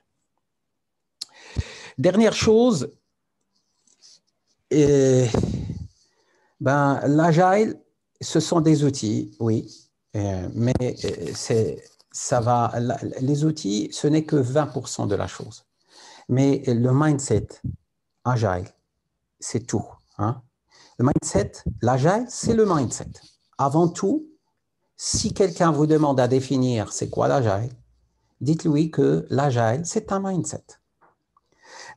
Dernière chose, l'agile, ce sont des outils, oui, mais les outils, ce n'est que 20% de la chose. Mais le mindset agile, c'est tout, hein. Le mindset, l'agile, c'est le mindset. Avant tout, si quelqu'un vous demande à définir c'est quoi l'agile, dites-lui que l'agile, c'est un mindset.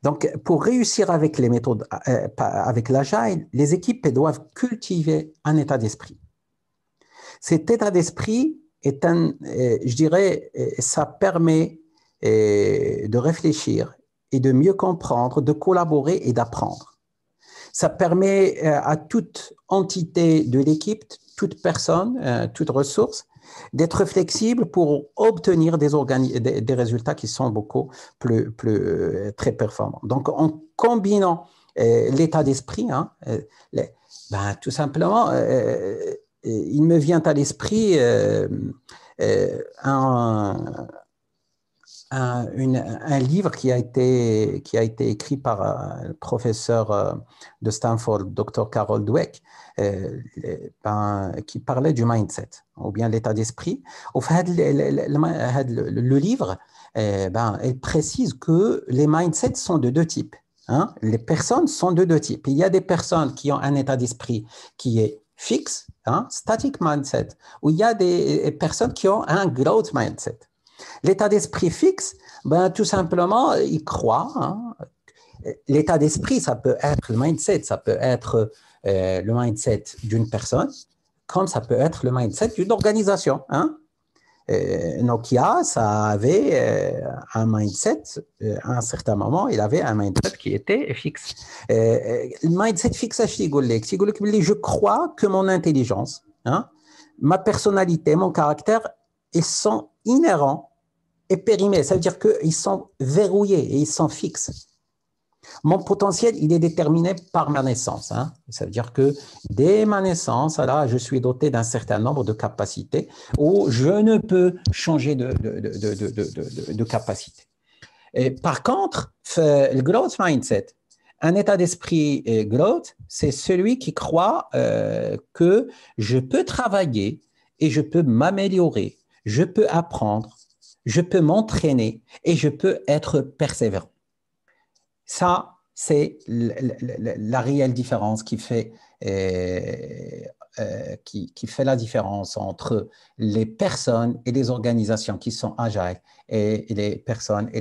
Donc, pour réussir avec les méthodes, avec l'agile, les équipes doivent cultiver un état d'esprit. Cet état d'esprit est je dirais, ça permet de réfléchir et de mieux comprendre, de collaborer et d'apprendre. Ça permet à toute entité de l'équipe, toute personne, toute ressource, d'être flexible pour obtenir des résultats qui sont beaucoup très performants. Donc, en combinant l'état d'esprit, hein, tout simplement, il me vient à l'esprit un livre qui a été écrit par le professeur de Stanford, Dr. Carol Dweck, qui parlait du mindset, ou bien l'état d'esprit. Au fait, le livre, il précise que les mindsets sont de deux types. Hein? Les personnes sont de deux types. Il y a des personnes qui ont un état d'esprit qui est fixe, hein, static mindset, ou il y a des personnes qui ont un growth mindset. L'état d'esprit fixe, tout simplement, il croit. Hein. L'état d'esprit, ça peut être le mindset, ça peut être le mindset d'une personne, comme ça peut être le mindset d'une organisation. Hein. Nokia, ça avait un mindset, à un certain moment, il avait un mindset qui était fixe. Le mindset fixe, je crois que mon intelligence, hein, ma personnalité, mon caractère, ils sont inhérents et périmés. Ça veut dire qu'ils sont verrouillés et ils sont fixes. Mon potentiel, il est déterminé par ma naissance. Hein. Ça veut dire que dès ma naissance, là, je suis doté d'un certain nombre de capacités où je ne peux changer de capacité. Et par contre, le growth mindset, un état d'esprit growth, c'est celui qui croit que je peux travailler et je peux m'améliorer, je peux apprendre, je peux m'entraîner et je peux être persévérant. Ça, c'est la réelle différence qui fait la différence entre les personnes et les organisations qui sont agiles et les personnes et